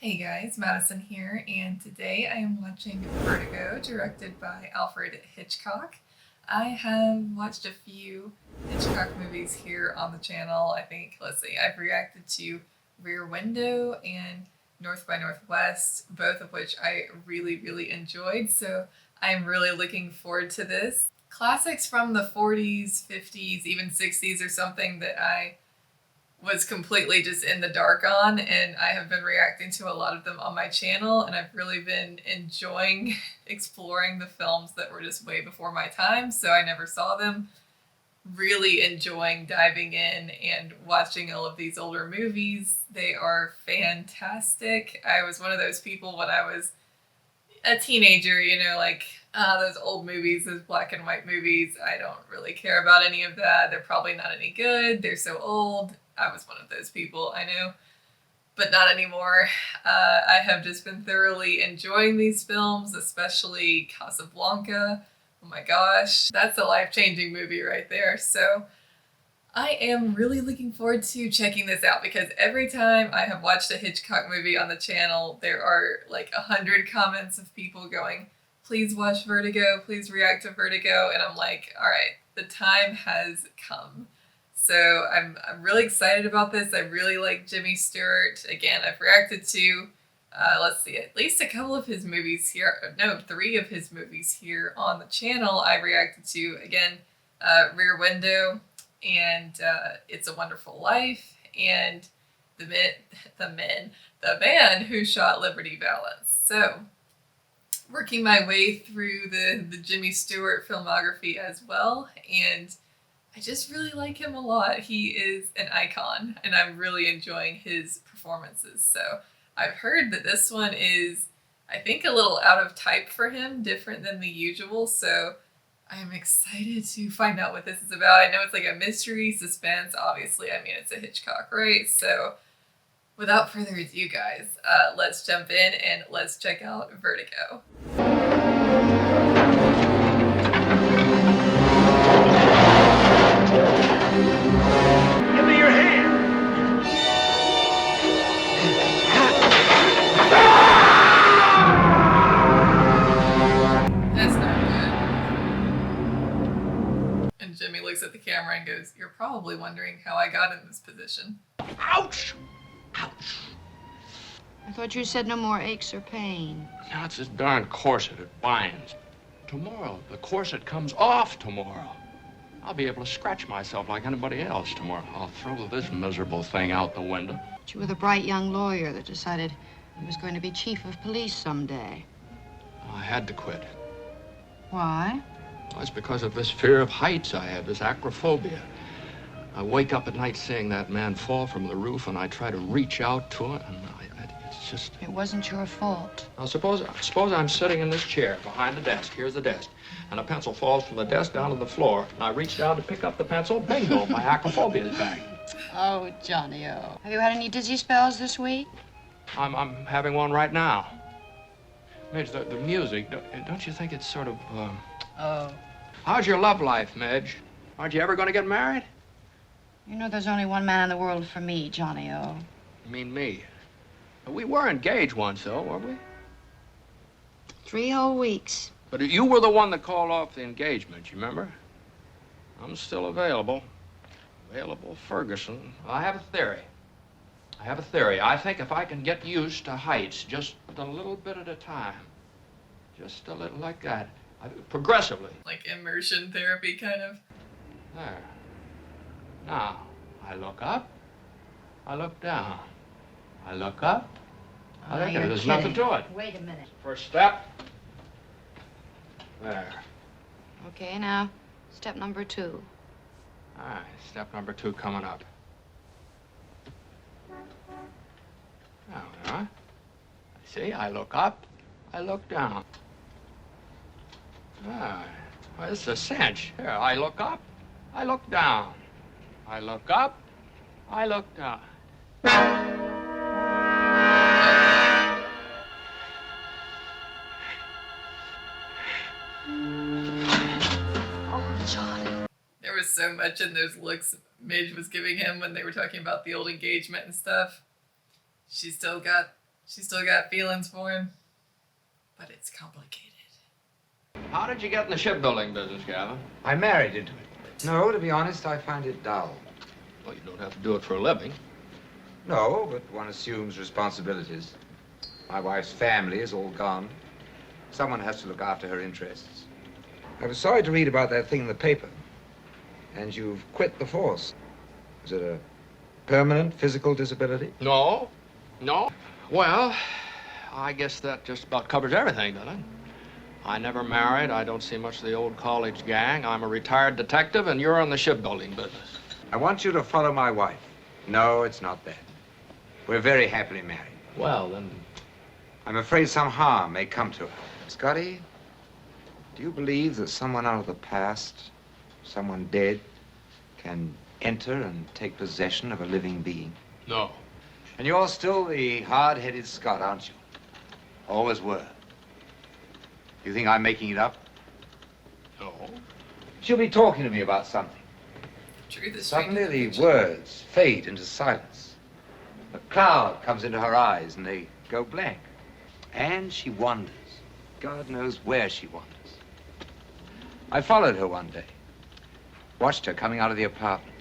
Hey guys, Madison here, and today I am watching Vertigo, directed by Alfred Hitchcock. I have watched a few Hitchcock movies here on the channel. Let's see, I've reacted to Rear Window and North by Northwest, both of which I really enjoyed, so I'm really looking forward to this. Classics from the 40s, 50s, even 60s or something that I was completely just in the dark on, and I have been reacting to a lot of them on my channel, and I've really been enjoying exploring the films that were just way before my time, so I never saw them. Really enjoying diving in and watching all of these older movies. They are fantastic. I was one of those people when I was a teenager, those old movies, those black and white movies, I don't really care about any of that. They're probably not any good. They're so old. I was one of those people, I know, but not anymore. I have just been thoroughly enjoying these films, especially Casablanca. Oh my gosh, that's a life-changing movie right there. So I am really looking forward to checking this out because every time I have watched a Hitchcock movie on the channel, there are like 100 comments of people going, please watch Vertigo, please react to Vertigo, and I'm like, all right, the time has come. So I'm really excited about this. I really like Jimmy Stewart. Again, I've reacted to, at least a couple of his movies here. No, 3 of his movies here on the channel I reacted to. Again, Rear Window and It's a Wonderful Life and the man who shot Liberty Valance. So working my way through the Jimmy Stewart filmography as well, and I just really like him a lot. He is an icon, and I'm really enjoying his performances. So I've heard that this one is, I think, a little out of type for him, different than the usual. So I'm excited to find out what this is about. I know it's like a mystery, suspense, obviously. I mean, it's a Hitchcock, right? So without further ado, guys, let's jump in and let's check out Vertigo. Give me your hand! That's not good. And Jimmy looks at the camera and goes, "You're probably wondering how I got in this position." Ouch! Ouch! I thought you said no more aches or pain. Now it's this darn corset. It binds. Tomorrow, the corset comes off tomorrow. I'll be able to scratch myself like anybody else tomorrow. I'll throw this miserable thing out the window. But you were the bright young lawyer that decided he was going to be chief of police someday. I had to quit. Why? Well, it's because of this fear of heights I have, this acrophobia. I wake up at night seeing that man fall from the roof, and I try to reach out to him, and it's just... It wasn't your fault. Now, suppose I'm sitting in this chair behind the desk. Here's the desk. And a pencil falls from the desk down to the floor. And I reach down to pick up the pencil. Bingo, my acrophobia is back. Oh, Johnny-O. Have you had any dizzy spells this week? I'm having one right now. Midge, the music, don't you think it's sort of, Oh. How's your love life, Midge? Aren't you ever going to get married? You know there's only one man in the world for me, Johnny-O. You mean me? We were engaged once, though, weren't we? 3 whole weeks. But you were the one that called off the engagement, you remember? I'm still available. Available, Ferguson. I have a theory. I think if I can get used to heights just a little bit at a time, just a little like that, progressively. Like immersion therapy, kind of. There. Now, I look up, I look down. I look up, I look down. There's nothing to it. Wait a minute. First step. There. Okay, now, step number 2. All right, step number 2 coming up. Now, we are. See, I look up, I look down. All right. Well, this is a cinch. Here, I look up, I look down. I look up, I look down. There was so much in those looks Midge was giving him when they were talking about the old engagement and stuff. She's still got She still got feelings for him, but it's complicated. How did you get in the shipbuilding business, Gavin? I married into it. No, to be honest, I find it dull. Well, you don't have to do it for a living. No, but one assumes responsibilities. My wife's family is all gone. Someone has to look after her interests. I was sorry to read about that thing in the paper. And you've quit the force. Is it a permanent physical disability? No. No? Well, I guess that just about covers everything, doesn't it? I never married. I don't see much of the old college gang. I'm a retired detective, and you're in the shipbuilding business. I want you to follow my wife. No, it's not that. We're very happily married. Well, then... I'm afraid some harm may come to her. Scotty, do you believe that someone out of the past, someone dead, can enter and take possession of a living being? No. And you're still the hard-headed Scot, aren't you? Always were. You think I'm making it up? No. She'll be talking to me about something. Truth is Suddenly the words fade into silence. A cloud comes into her eyes and they go blank. And she wanders. God knows where she wanders. I followed her one day. Watched her coming out of the apartment.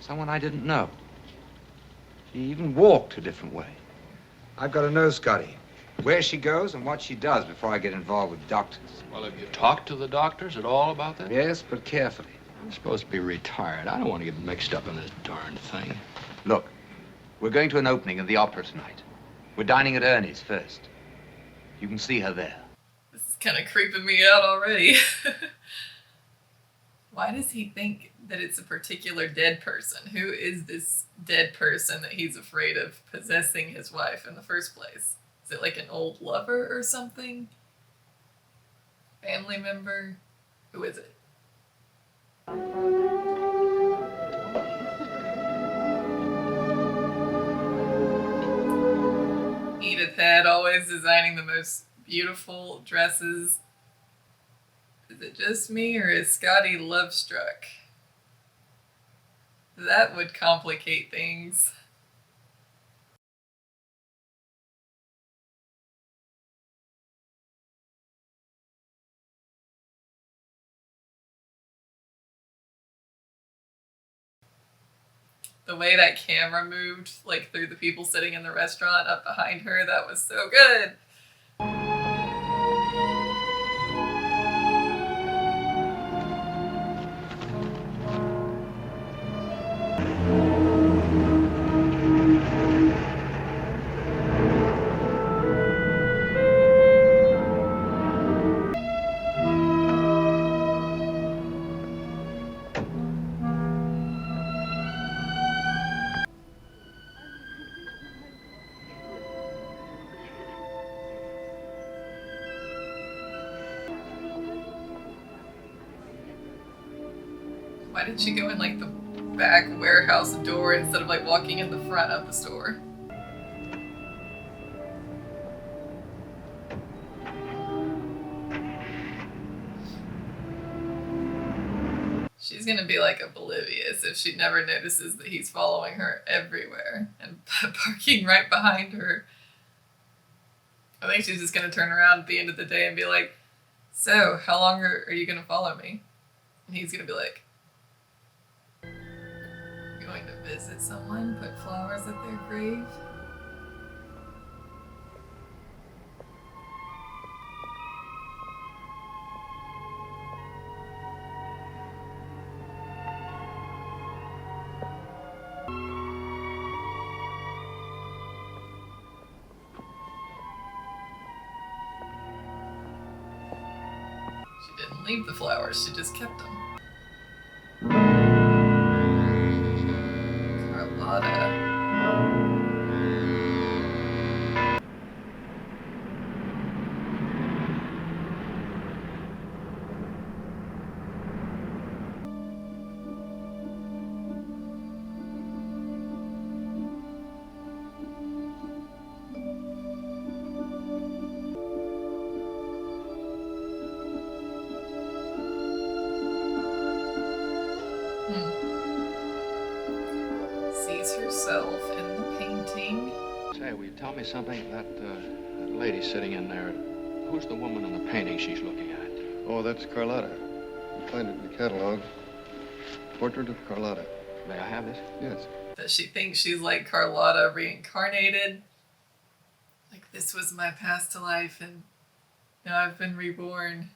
Someone I didn't know. She even walked a different way. I've got to know, Scotty, where she goes and what she does before I get involved with doctors. Well, have you talked to the doctors at all about that? Yes, but carefully. I'm supposed to be retired. I don't want to get mixed up in this darn thing. Look, we're going to an opening of the opera tonight. We're dining at Ernie's first. You can see her there. This is kind of creeping me out already. Why does he think that it's a particular dead person? Who is this dead person that he's afraid of possessing his wife in the first place? Is it like an old lover or something? Family member? Who is it? Edith Head always designing the most beautiful dresses. Is it just me, or is Scotty love struck? That would complicate things. The way that camera moved, like through the people sitting in the restaurant up behind her, that was so good. Why did she go in like the back warehouse door instead of like walking in the front of the store? She's gonna be like oblivious if she never notices that he's following her everywhere and parking right behind her. I think she's just gonna turn around at the end of the day and be like, "So, how long are you gonna follow me?" And he's gonna be like, "Going to visit someone, put flowers at their grave?" She didn't leave the flowers, she just kept them. Carlotta. Sees herself in the painting. Say, Hey, will you tell me something? That lady sitting in there, who's the woman in the painting she's looking at? Oh, that's Carlotta. You find it in the catalog. Portrait of Carlotta. May I have this? Yes. That she thinks she's like Carlotta reincarnated. Like, this was my past life and now I've been reborn.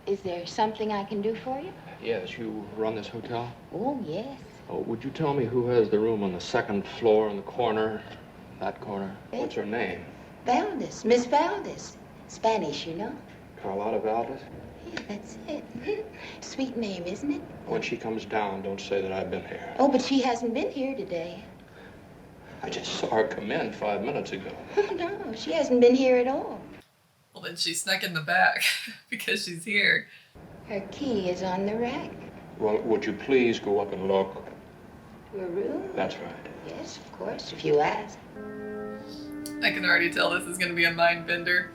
Is there something I can do for you? Yes, you run this hotel? Oh, yes. Oh, would you tell me who has the room on the second floor in the corner? That corner? What's her name? Valdez. Miss Valdez. Spanish, you know. Carlotta Valdez? Yeah, that's it. Sweet name, isn't it? When she comes down, don't say that I've been here. Oh, but she hasn't been here today. I just saw her come in 5 minutes ago. Oh, no, she hasn't been here at all. Well, then she snuck in the back because she's here. Her key is on the rack. Well, would you please go up and look? To her room? That's right. Yes, of course, if you ask. I can already tell this is going to be a mind bender.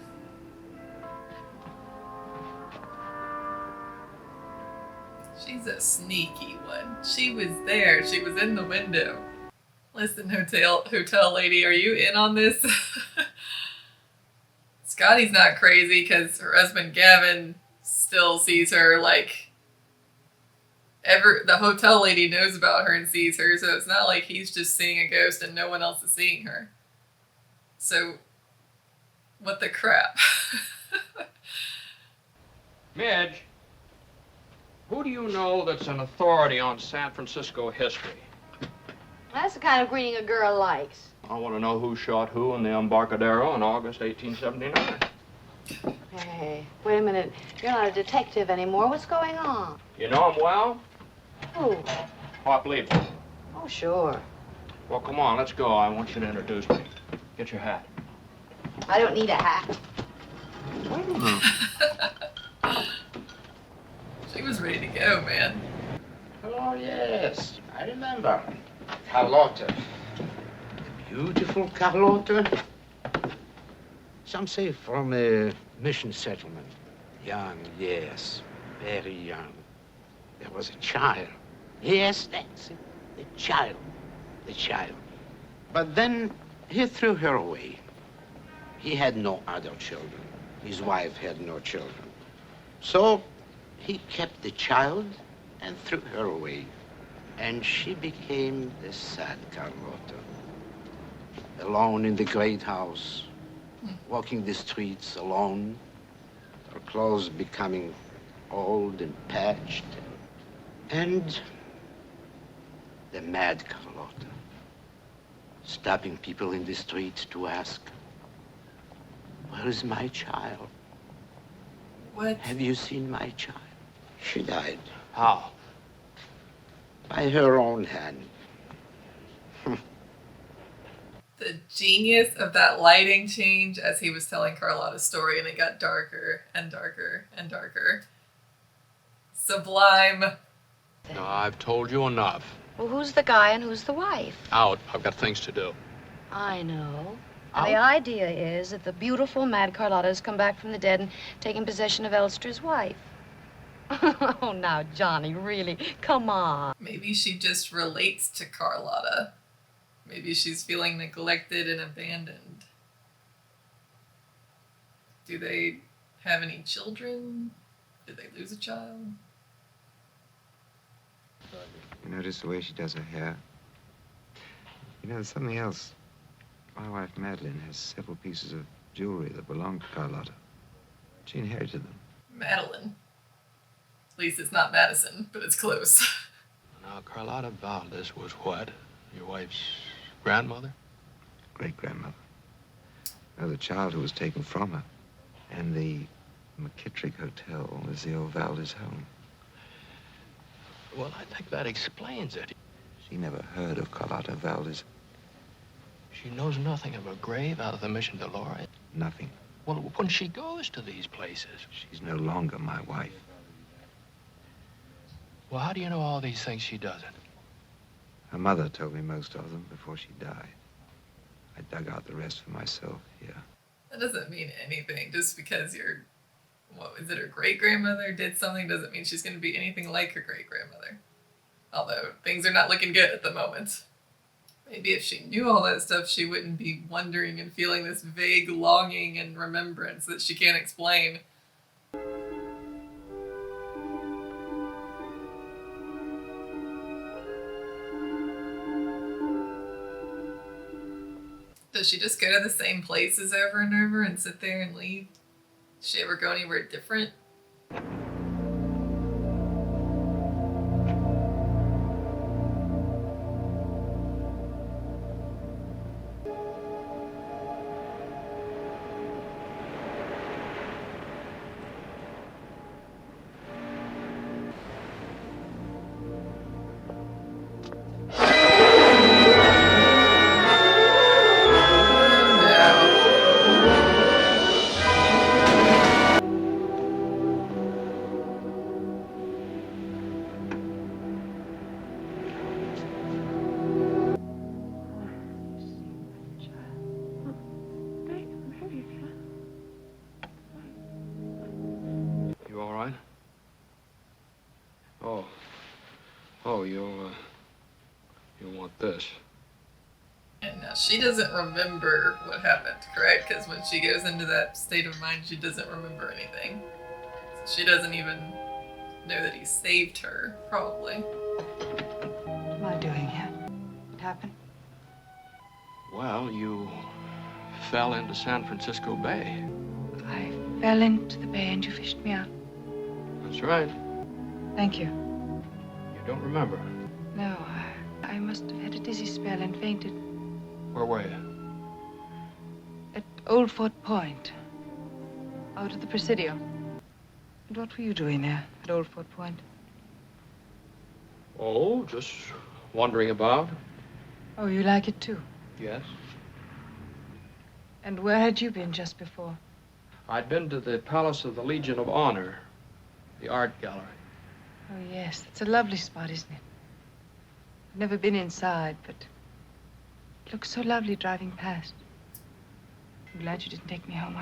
She's a sneaky one. She was there. She was in the window. Listen, hotel lady, are you in on this? Scotty's not crazy because her husband Gavin still sees her like the hotel lady knows about her and sees her, so it's not like he's just seeing a ghost and no one else is seeing her. So, what the crap? Midge, who do you know that's an authority on San Francisco history? That's the kind of greeting a girl likes. I want to know who shot who in the Embarcadero in August 1879. Hey, wait a minute. You're not a detective anymore. What's going on? You know him well? Who? Pop Lever. Oh, sure. Well, come on, let's go. I want you to introduce me. Get your hat. I don't need a hat. Wait a minute. She was ready to go, man. Oh, yes, I remember. Carlotta. The beautiful Carlotta. Some say from a mission settlement. Young, yes, very young. There was a child. Yes, that's it. The child. The child. But then he threw her away. He had no other children. His wife had no children. So he kept the child and threw her away. And she became the sad Carlotta. Alone in the great house, walking the streets alone, her clothes becoming old and patched. And the mad Carlotta, stopping people in the street to ask, where is my child? What? Have you seen my child? She died How? by her own hand. The genius of that lighting change as he was telling Carlotta's story, and it got darker and darker and darker. Sublime. No, I've told you enough. Well, who's the guy and who's the wife? Out. I've got things to do. I know. And the idea is that the beautiful mad Carlotta has come back from the dead and taken possession of Elster's wife. Oh, now, Johnny, really, come on. Maybe she just relates to Carlotta. Maybe she's feeling neglected and abandoned. Do they have any children? Did they lose a child? You notice the way she does her hair? You know, there's something else. My wife, Madeline, has several pieces of jewelry that belong to Carlotta. She inherited them. Madeline. At least it's not Madison, but it's close. Now, Carlotta Valdez was what? Your wife's grandmother? Great-grandmother. No, the child who was taken from her. And the McKittrick Hotel is the old Valdez home. Well, I think that explains it. She never heard of Carlotta Valdez. She knows nothing of a grave out of the Mission Dolores. Nothing. Well, when she goes to these places. She's no longer my wife. Well, how do you know all these things she doesn't? Her mother told me most of them before she died. I dug out the rest for myself here. That doesn't mean anything. Just because your, what was it, her great-grandmother did something doesn't mean she's going to be anything like her great-grandmother. Although, things are not looking good at the moment. Maybe if she knew all that stuff, she wouldn't be wondering and feeling this vague longing and remembrance that she can't explain. Does she just go to the same places over and over and sit there and leave? Does she ever go anywhere different? You all right? Oh. Oh, you'll want this. And now she doesn't remember what happened, correct? Because when she goes into that state of mind, she doesn't remember anything. She doesn't even know that he saved her, probably. What am I doing here? What happened? Well, you fell into San Francisco Bay. I fell into the bay and you fished me out. That's right. Thank you. You don't remember. No, I must have had a dizzy spell and fainted Where were you? at Old Fort Point, out at the Presidio. And what were you doing there at Old Fort Point? Oh, just wandering about. Oh, you like it too? Yes. And where had you been just before? I'd been to the Palace of the Legion of Honor, the art gallery. Oh, yes, it's a lovely spot, isn't it? I've never been inside, but it looks so lovely driving past. I'm glad you didn't take me home.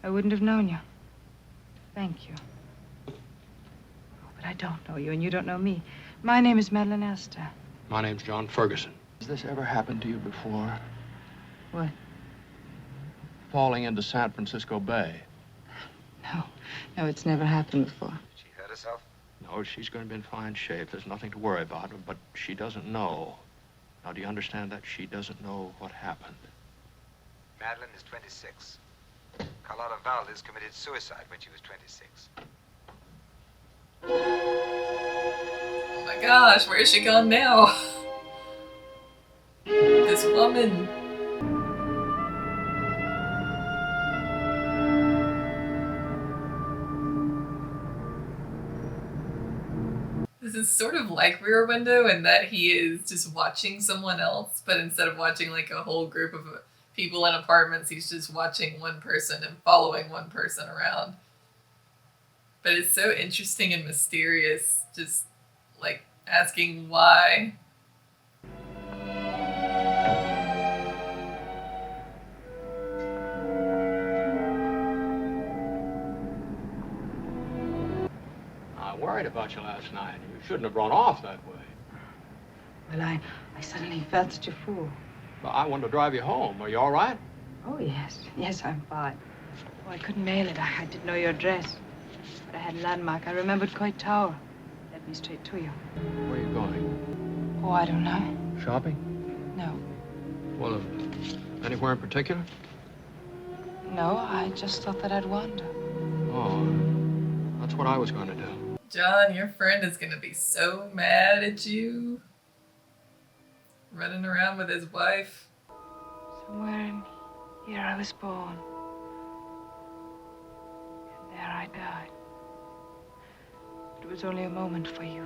I wouldn't have known you. Thank you. Oh, but I don't know you, and you don't know me. My name is Madeline Astor. My name's John Ferguson. Has this ever happened to you before? What? Falling into San Francisco Bay. No, it's never happened before. Did she hurt herself? No, she's going to be in fine shape. There's nothing to worry about, but she doesn't know. Now, do you understand that? She doesn't know what happened. Madeline is 26. Carlotta Valdez committed suicide when she was 26. Oh my gosh, where is she gone now? This woman. This is sort of like Rear Window in that he is just watching someone else, but instead of watching like a whole group of people in apartments, he's just watching one person and following one person around. But it's so interesting and mysterious, just like asking why. I worried about you last night. You shouldn't have run off that way. Well, I suddenly felt such a fool. Well, I wanted to drive you home. Are you all right? Oh, yes. Yes, I'm fine. Oh, I couldn't mail it. I didn't know your address. But I had a landmark. I remembered Coit Tower. Led me straight to you. Where are you going? Oh, I don't know. Shopping? No. Well, anywhere in particular? No, I just thought that I'd wander. Oh, that's what I was going to do. John, your friend is gonna be so mad at you. Running around with his wife. Somewhere in here I was born. And there I died. It was only a moment for you.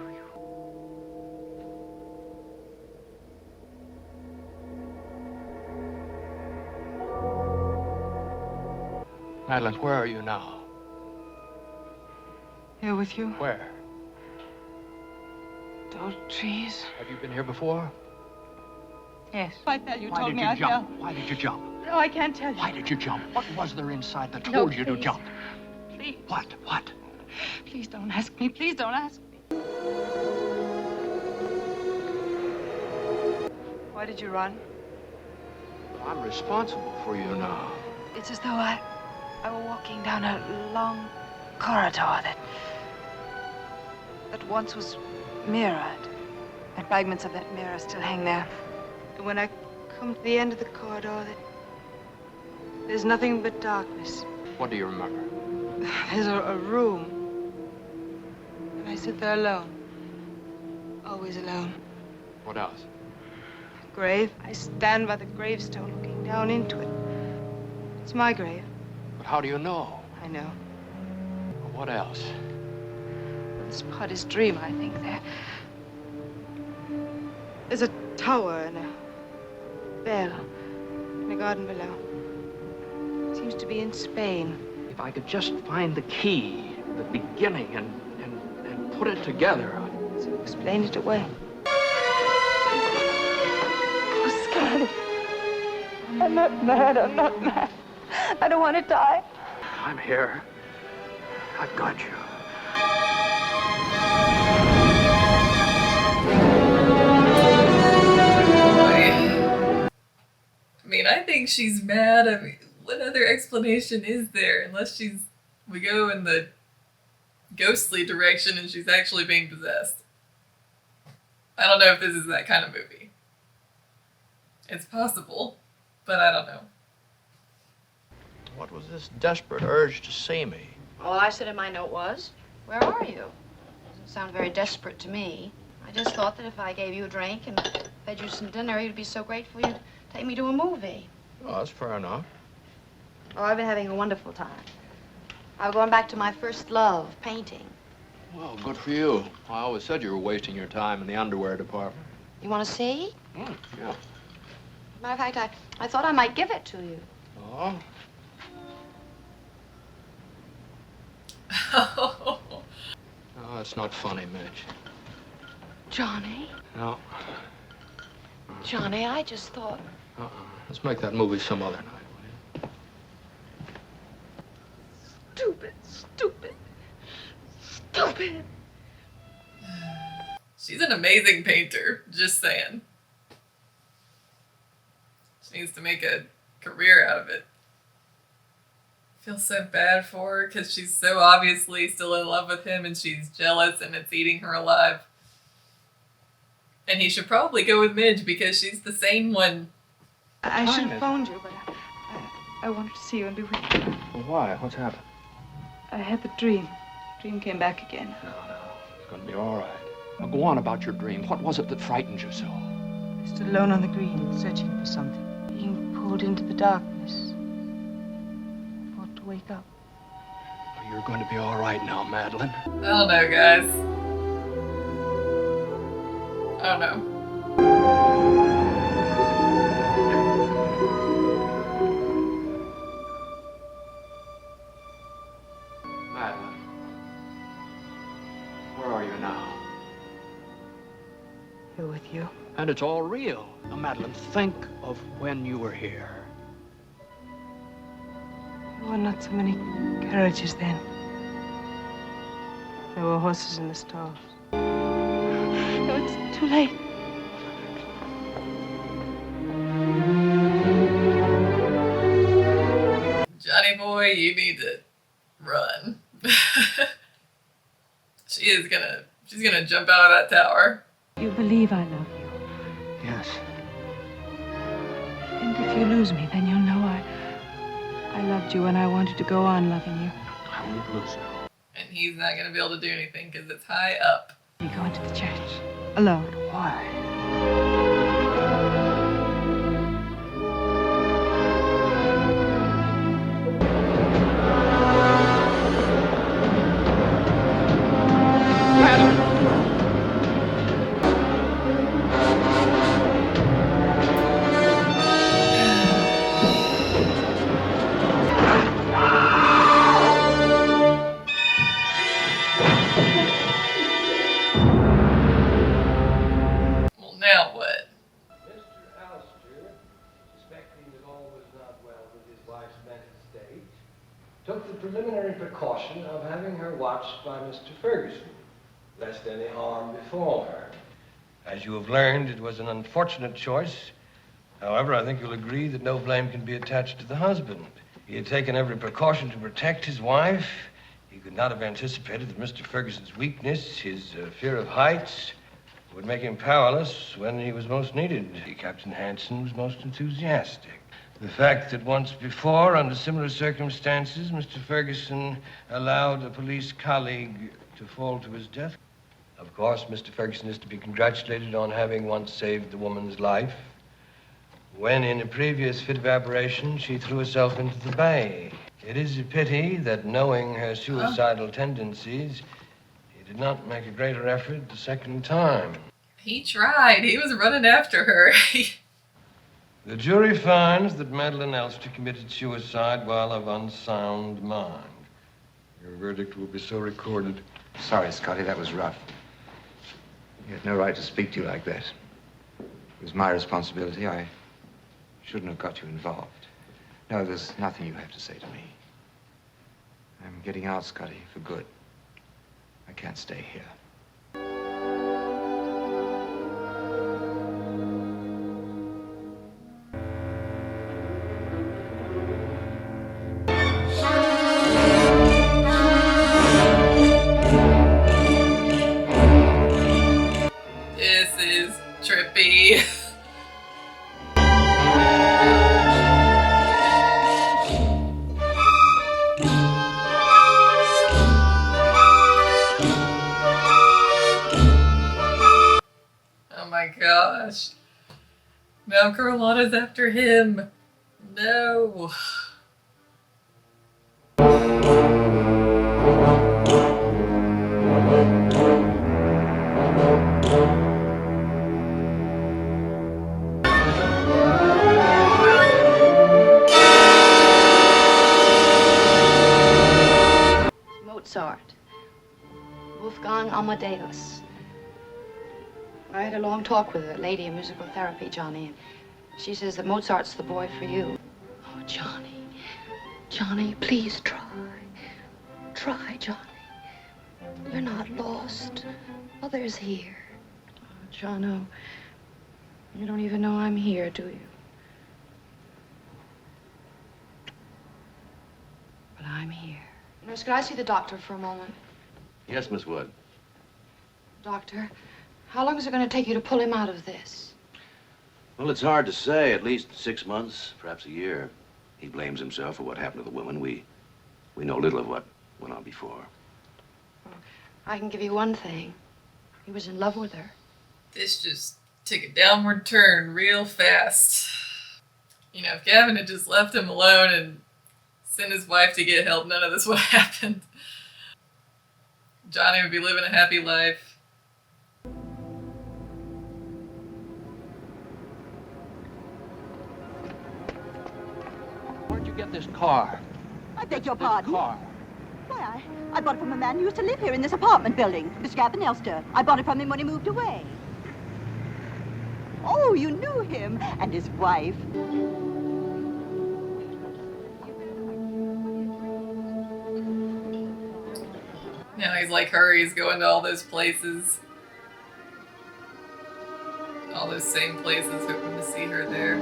Madeline, where are you now? Here with you? Where? old trees. Have you been here before? Yes. I fell. You Why told did me you I jump? fell. Why did you jump? No, I can't tell you. Why did you jump? What was there inside that No, told you to please. jump? Please. What? What? Please don't ask me. Please don't ask me. Why did you run? I'm responsible for you now. It's as though I were walking down a long corridor that once was mirrored. And fragments of that mirror still hang there. And when I come to the end of the corridor, there's nothing but darkness. What do you remember? There's a room. And I sit there alone. Always alone. What else? Grave. I stand by the gravestone looking down into it. It's my grave. But how do you know? I know. What else? This part is dream, I think. There's a tower and a bell in a garden below. It seems to be in Spain. If I could just find the key, the beginning, and put it together. So explain it away. Oh, Scarlet. I'm not mad. I'm not mad. I don't want to die. I'm here. I've got you. I mean, I think she's mad. I mean, what other explanation is there? Unless we go in the ghostly direction and she's actually being possessed. I don't know if this is that kind of movie. It's possible, but I don't know. What was this desperate urge to see me? All I said in my note was, where are you? Doesn't sound very desperate to me. I just thought that if I gave you a drink and fed you some dinner, you'd be so grateful you'd take me to a movie. Oh, that's fair enough. Oh, I've been having a wonderful time. I'm going back to my first love, painting. Well, good for you. I always said you were wasting your time in the underwear department. You want to see? Yeah. Matter of fact, I thought I might give it to you. Oh? Oh, No, that's not funny, Midge. Johnny? No. Johnny, I just thought... Let's make that movie some other night, will you? Stupid, stupid, stupid. she's an amazing painter, just saying. She needs to make a career out of it. I feel so bad for her because she's so obviously still in love with him and she's jealous and it's eating her alive. And he should probably go with Midge because she's the sane one. I should have phoned you, but I wanted to see you and be with you. Well, why? What's happened? I had the dream. Dream came back again. No. It's gonna be all right. Now, go on about your dream. What was it that frightened you so? I stood alone on the green, searching for something. Being pulled into the darkness. I fought to wake up. Well, you're going to be all right now, Madeline. I don't know, guys. I don't know. Madeline. Where are you now? Here with you. And it's all real. Now, Madeline, think of when you were here. There were not so many carriages then. There were horses in the stalls. No, it's too late. Johnny boy, you need to run. She's gonna jump out of that tower. You believe I love you. Yes. And if you lose me, then you'll know I loved you and I wanted to go on loving you. I won't lose you. And he's not gonna be able to do anything because it's high up. You go into the church. Alone. Why? preliminary precaution of having her watched by Mr. Ferguson, lest any harm befall her. As you have learned, it was an unfortunate choice. However, I think you'll agree that no blame can be attached to the husband. He had taken every precaution to protect his wife. He could not have anticipated that Mr. Ferguson's weakness, his fear of heights, would make him powerless when he was most needed. Captain Hanson was most enthusiastic. The fact that once before, under similar circumstances, Mr. Ferguson allowed a police colleague to fall to his death. Of course, Mr. Ferguson is to be congratulated on having once saved the woman's life, when in a previous fit of aberration she threw herself into the bay. It is a pity that, knowing her suicidal tendencies, he did not make a greater effort the second time. He tried. He was running after her. The jury finds that Madeline Elster committed suicide while of unsound mind. Your verdict will be so recorded. Sorry, Scotty, that was rough. You had no right to speak to you like that. It was my responsibility. I shouldn't have got you involved. No, there's nothing you have to say to me. I'm getting out, Scotty, for good. I can't stay here. This is trippy. Oh my gosh. Now Carlotta's after him. No. Mozart. Wolfgang Amadeus. I had a long talk with a lady in musical therapy, Johnny, and she says that Mozart's the boy for you. Oh, Johnny. Johnny, please try. Try, Johnny. You're not lost. Mother's here. Oh, Jono, you don't even know I'm here, do you? But I'm here. Nurse, could I see the doctor for a moment? Yes, Miss Wood. Doctor, how long is it going to take you to pull him out of this? Well, it's hard to say. At least 6 months, perhaps a year. He blames himself for what happened to the woman. We know little of what went on before. I can give you one thing. He was in love with her. This just took a downward turn real fast. You know, if Gavin had just left him alone and sent his wife to get help, none of this would have happened. Johnny would be living a happy life. Where'd you get this car? I beg your pardon? Car. Why, I bought it from a man who used to live here in this apartment building, Mr. Gavin Elster. I bought it from him when he moved away. Oh, you knew him and his wife. Now he's like her, he's going to all those places. All those same places, hoping to see her there.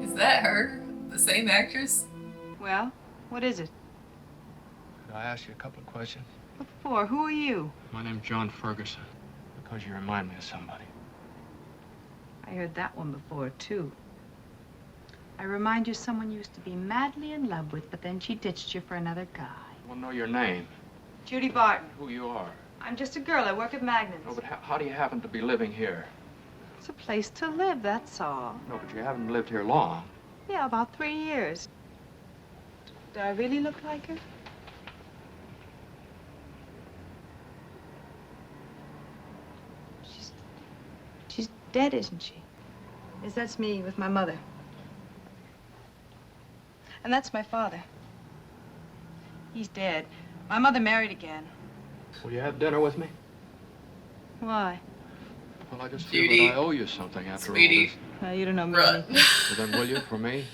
Is that her? The same actress? Well, what is it? Could I ask you a couple of questions? What for? Who are you? My name's John Ferguson. Because you remind me of somebody. I heard that one before, too. I remind you of someone you used to be madly in love with, but then she ditched you for another guy. I want to know your name. Judy Barton. Who you are. I'm just a girl. I work at Magnus. No, but how do you happen to be living here? It's a place to live, that's all. No, but you haven't lived here long. Yeah, about 3 years. Do I really look like her? She's dead, isn't she? Yes, that's me with my mother. And that's my father. He's dead. My mother married again. Will you have dinner with me? Why? Well, I just Judy, feel that I owe you something after sweetie, all this. Well, you don't know me run. anything. Well, then will you, for me?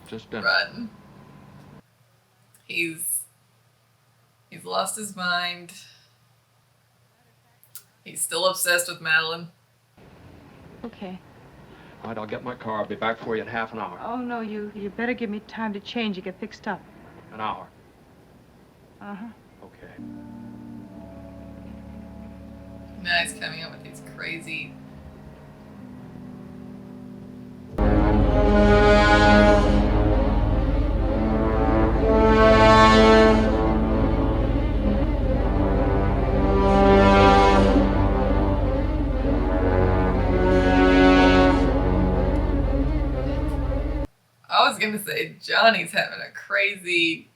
Just dinner. Run. He's lost his mind. He's still obsessed with Madeline. Okay. All right, I'll get my car. I'll be back for you in half an hour. Oh, no, you better give me time to change and get fixed up. An hour. Uh-huh. Okay. Now he's coming up with these crazy... I was gonna say Johnny's having a crazy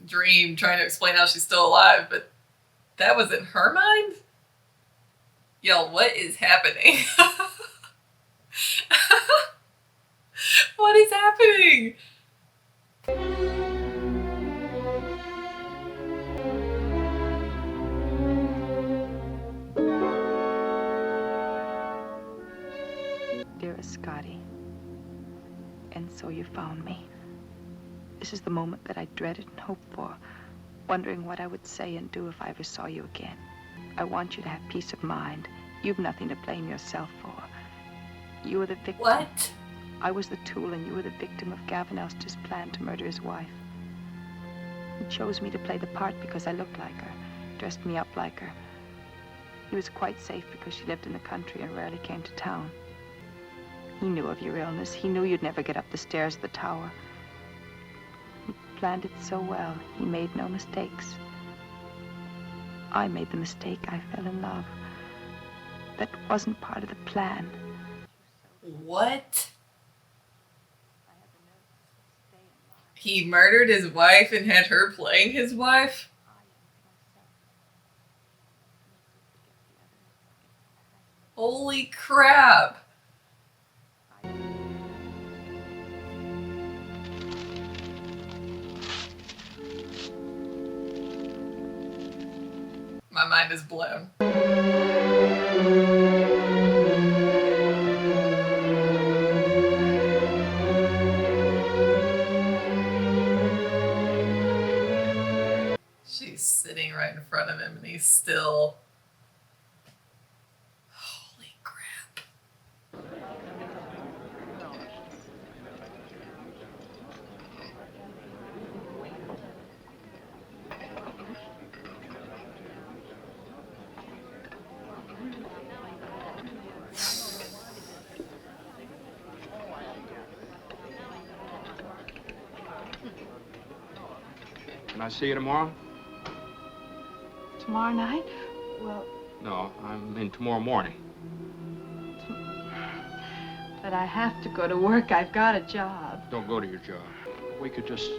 dream trying to explain how she's still alive, but that was in her mind? Yo, what is happening? What is happening? Dearest Scotty, and so you found me. This is the moment that I dreaded and hoped for, wondering what I would say and do if I ever saw you again. I want you to have peace of mind. You've nothing to blame yourself for. You were the victim. What? I was the tool and you were the victim of Gavin Elster's plan to murder his wife. He chose me to play the part because I looked like her, dressed me up like her. He was quite safe because she lived in the country and rarely came to town. He knew of your illness. He knew you'd never get up the stairs of the tower. He planned it so well. He made no mistakes. I made the mistake. I fell in love. That wasn't part of the plan. What? He murdered his wife and had her playing his wife? Holy crap! My mind is blown. She's sitting right in front of him and he's still... Holy crap. Can I see you tomorrow? Tomorrow night? Well, No, I mean tomorrow morning. but I have to go to work. I've got a job. Don't go to your job. We could just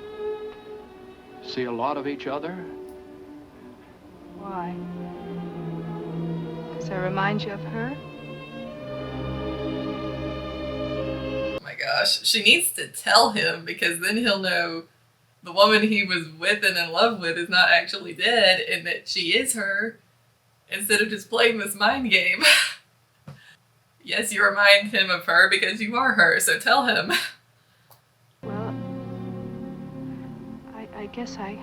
see a lot of each other. Why? Does that remind you of her? Oh my gosh. She needs to tell him because then he'll know the woman he was with and in love with is not actually dead and that she is her instead of just playing this mind game. Yes, you remind him of her because you are her, so tell him. Well, I guess I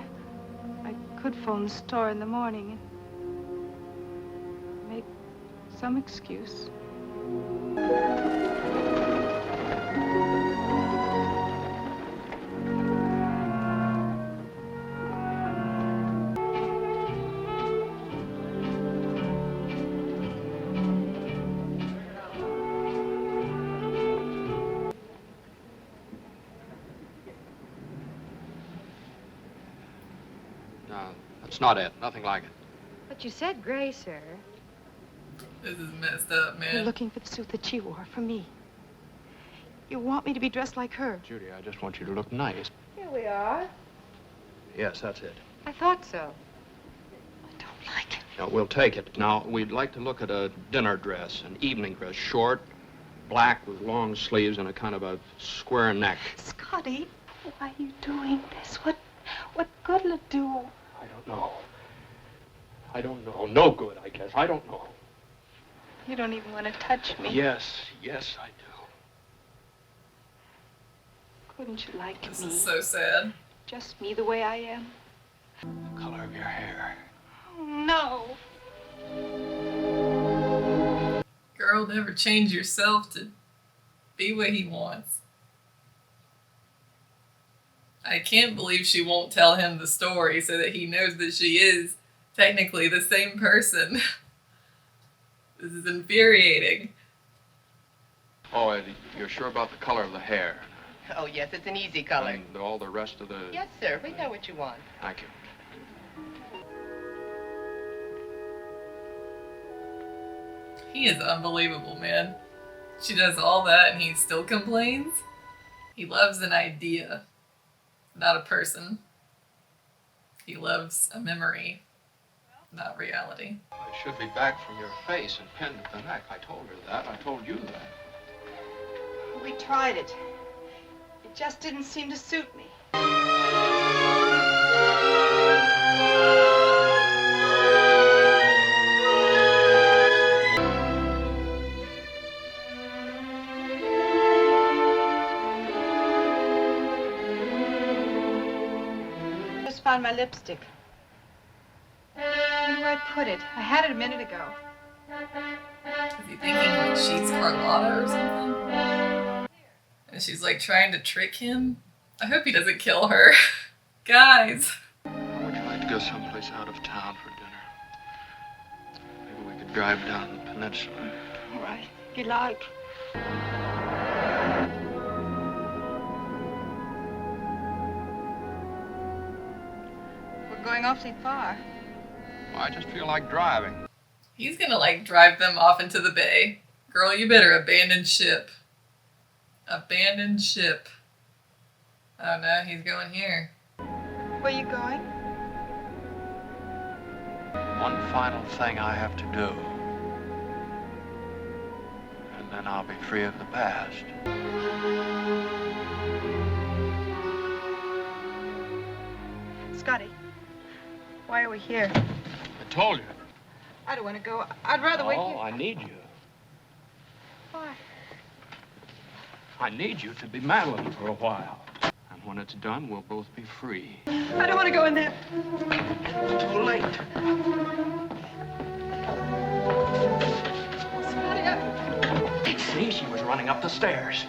could phone the store in the morning and make some excuse. No, that's not it. Nothing like it. But you said gray, sir. This is messed up, You're man. looking for the suit that she wore for me. You want me to be dressed like her? Judy, I just want you to look nice. Here we are. Yes, that's it. I thought so. I don't like it. Now, we'll take it. Now, we'd like to look at a dinner dress, an evening dress, short, black with long sleeves and a kind of a square neck. Scotty, why are you doing this? What good will it do? I don't know. I don't know. No good, I guess. I don't know. You don't even want to touch me. Yes, yes, I do. Couldn't you like This me? is so sad. Just me the way I am? The color of your hair. Oh, no. Girl, never change yourself to be what he wants. I can't believe she won't tell him the story so that he knows that she is technically the same person. This is infuriating. Oh, Eddie, you're sure about the color of the hair? Oh, yes, it's an easy color. And all the rest of the... Yes, sir. We know what you want. Thank you. He is unbelievable, man. She does all that and he still complains? He loves an idea, not a person. He loves a memory, not reality. I should be back from your face and pinned at the neck. I told her that. I told you that. We tried it. It just didn't seem to suit me. Just found my lipstick. Where do I put it? I had it a minute ago. Is he thinking that she's Carlotta or something? And she's like trying to trick him? I hope he doesn't kill her. Guys. I would like to go someplace out of town for dinner. Maybe we could drive down the peninsula. All right, if you like. We're going awfully far. Well, I just feel like driving. He's gonna like drive them off into the bay. Girl, you better abandon ship. Abandon ship. Oh no, he's going here. Where are you going? One final thing I have to do. And then I'll be free of the past. Scotty, why are we here? I told you. I don't want to go. I'd rather wait Oh, here. I need you. Why? I need you to be Madeline for a while. And when it's done, we'll both be free. I don't want to go in there. It's too late. Scotty, See, she was running up the stairs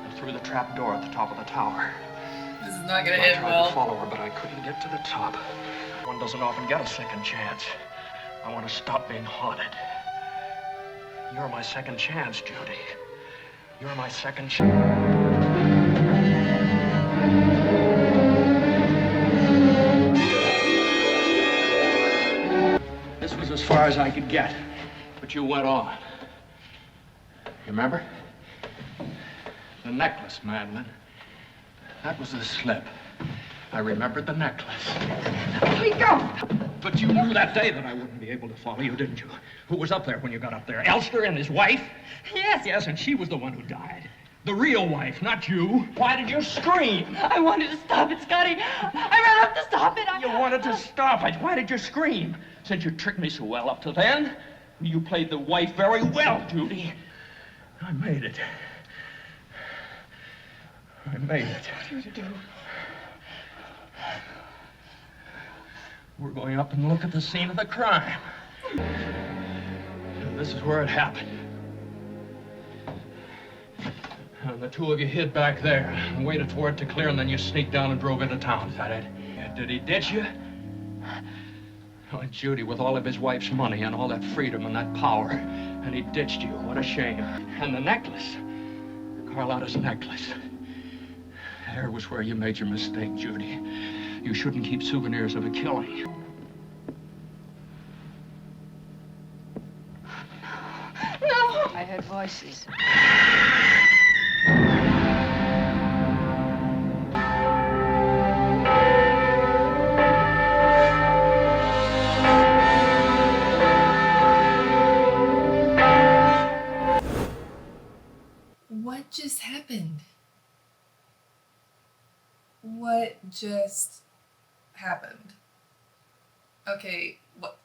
and through the trap door at the top of the tower. This is not gonna I end tried well. to follow her, but I couldn't get to the top. One doesn't often get a second chance. I want to stop being haunted. You're my second chance, Judy. You're my second chance. This was as far as I could get, but you went on. You remember? The necklace, Madeline. That was the slip. I remembered the necklace. here we go. But you knew that day that I wouldn't be able to follow you, didn't you? Who was up there when you got up there? Elster and his wife? Yes. Yes, and she was the one who died. The real wife, not you. Why did you scream? I wanted to stop it, Scotty. I ran up to stop it. You wanted to stop it. Why did you scream? Since you tricked me so well up to then, you played the wife very well, Judy. I made it. I made it. What did you do? We're going up and look at the scene of the crime. And this is where it happened. And the two of you hid back there and waited for it to clear, and then you sneaked down and drove into town. Is that it? Yeah, did he ditch you? Oh, Judy, with all of his wife's money and all that freedom and that power, and he ditched you. What a shame. And the necklace. Carlotta's necklace. There was where you made your mistake, Judy. You shouldn't keep souvenirs of a killing. No. I heard voices. just happened? What just happened? Okay, what?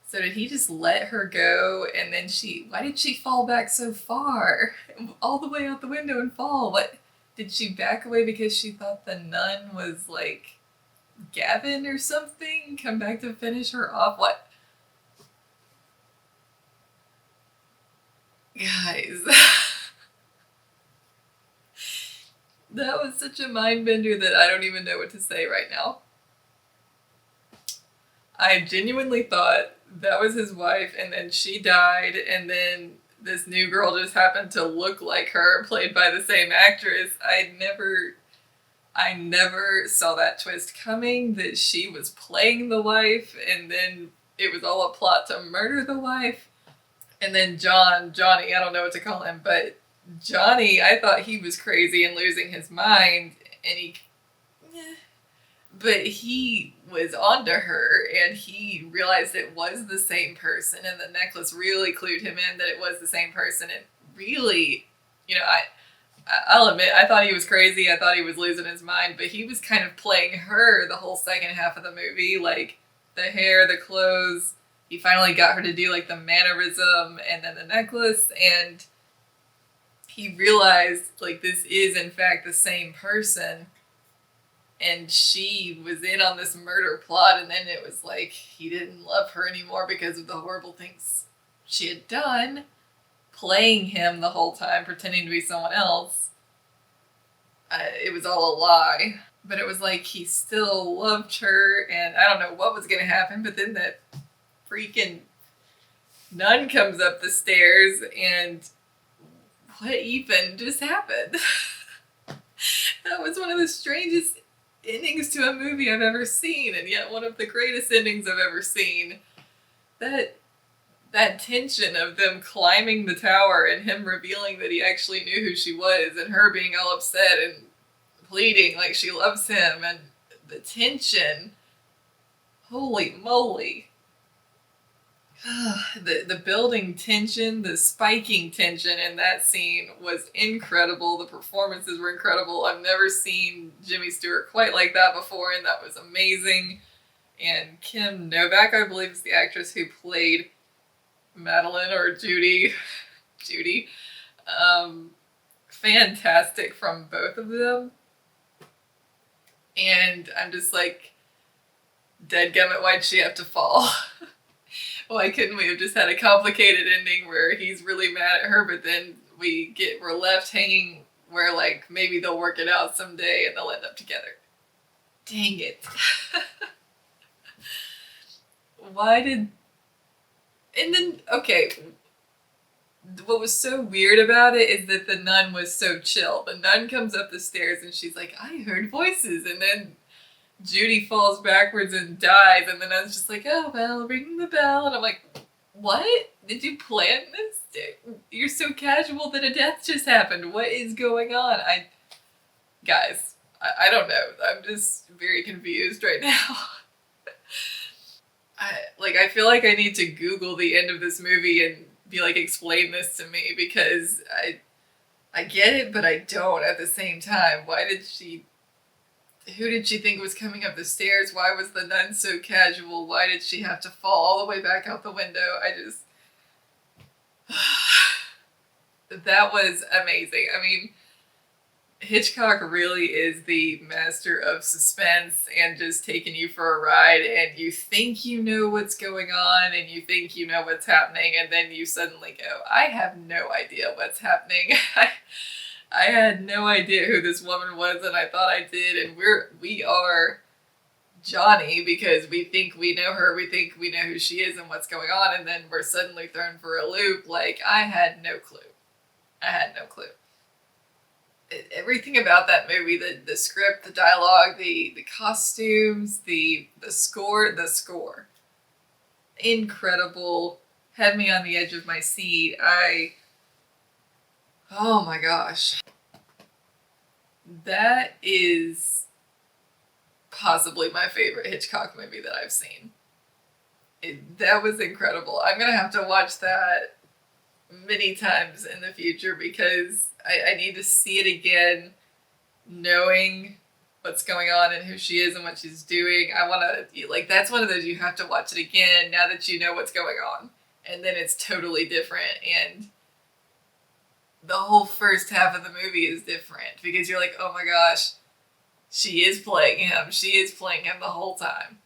So did he just let her go and then why did she fall back so far? All the way out the window and fall? What? Did she back away because she thought the nun was like Gavin or something? Come back to finish her off? What? Guys. That was such a mind bender that I don't even know what to say right now. I genuinely thought that was his wife, and then she died, and then this new girl just happened to look like her, played by the same actress. I never saw that twist coming, that she was playing the wife, and then it was all a plot to murder the wife. And then Johnny, I don't know what to call him, but Johnny, I thought he was crazy and losing his mind, and but he was onto her, and he realized it was the same person, and the necklace really clued him in that it was the same person, and really, I'll admit, I thought he was crazy, I thought he was losing his mind, but he was kind of playing her the whole second half of the movie, like, the hair, the clothes, he finally got her to do, like, the mannerism, and then the necklace, and he realized, like, this is, in fact, the same person, and she was in on this murder plot, and then it was like he didn't love her anymore because of the horrible things she had done, playing him the whole time, pretending to be someone else. It was all a lie, but it was like he still loved her, and I don't know what was going to happen, but then that freaking nun comes up the stairs, and what even just happened? That was one of the strangest endings to a movie I've ever seen, and yet one of the greatest endings I've ever seen. That tension of them climbing the tower and him revealing that he actually knew who she was, and her being all upset and pleading like she loves him, and the tension. Holy moly. The building tension, the spiking tension in that scene was incredible. The performances were incredible. I've never seen Jimmy Stewart quite like that before, and that was amazing. And Kim Novak, I believe, is the actress who played Madeline or Judy. Fantastic from both of them. And I'm just like, dadgummit, why'd she have to fall? Why couldn't we have just had a complicated ending where he's really mad at her, but then we're left hanging where, like, maybe they'll work it out someday and they'll end up together. Dang it. Okay, what was so weird about it is that the nun was so chill. The nun comes up the stairs and she's like, I heard voices, and then Judy falls backwards and dies, and then I was just like, oh, well, ring the bell, and I'm like, what? Did you plan this? You're so casual that a death just happened. What is going on? Guys, I don't know. I'm just very confused right now. I feel like I need to Google the end of this movie and be like, explain this to me, because I get it, but I don't at the same time. Who did she think was coming up the stairs? Why was the nun so casual? Why did she have to fall all the way back out the window? That was amazing. I mean, Hitchcock really is the master of suspense and just taking you for a ride, and you think you know what's going on, and you think you know what's happening, and then you suddenly go, I have no idea what's happening. I had no idea who this woman was, and I thought I did, and we are Johnny because we think we know her, we think we know who she is and what's going on, and then we're suddenly thrown for a loop. Like, I had no clue. Everything about that movie, the script, the dialogue, the costumes, the score, incredible, had me on the edge of my seat. Oh my gosh. That is possibly my favorite Hitchcock movie that I've seen. That was incredible. I'm gonna have to watch that many times in the future because I need to see it again, knowing what's going on and who she is and what she's doing. I want to, like, that's one of those you have to watch it again now that you know what's going on. And then it's totally different. And the whole first half of the movie is different because you're like, oh my gosh, she is playing him. She is playing him the whole time.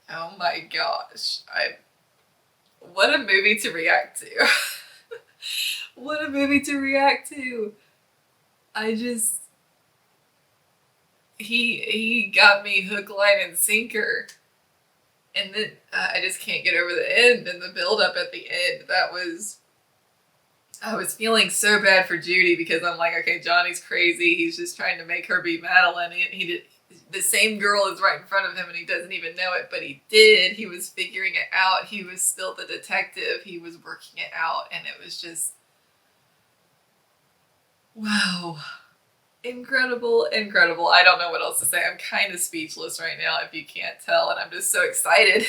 Oh my gosh. What a movie to react to. What a movie to react to. He got me hook, line, and sinker. And then I just can't get over the end and the build up at the end. I was feeling so bad for Judy because I'm like, okay, Johnny's crazy. He's just trying to make her be Madeline. The same girl is right in front of him and he doesn't even know it, but he did. He was figuring it out. He was still the detective. He was working it out, and it was just, wow. Incredible, incredible. I don't know what else to say. I'm kind of speechless right now if you can't tell, and I'm just so excited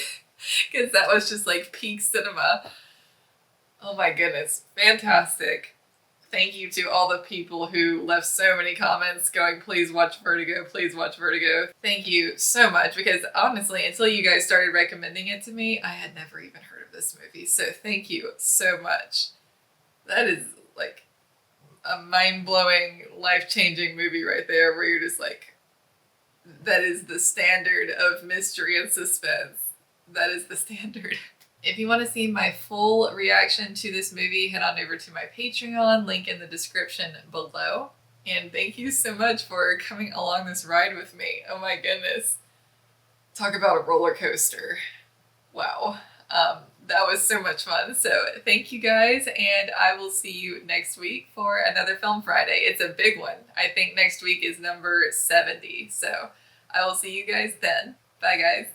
because that was just like peak cinema. Oh my goodness, fantastic. Thank you to all the people who left so many comments going, please watch Vertigo, please watch Vertigo. Thank you so much because honestly, until you guys started recommending it to me, I had never even heard of this movie. So thank you so much. That is like a mind-blowing, life-changing movie right there where you're just like, that is the standard of mystery and suspense. That is the standard. If you want to see my full reaction to this movie, head on over to my Patreon, link in the description below. And thank you so much for coming along this ride with me. Oh my goodness. Talk about a roller coaster. Wow. That was so much fun. So thank you guys, and I will see you next week for another Film Friday. It's a big one. I think next week is number 70. So I will see you guys then. Bye guys.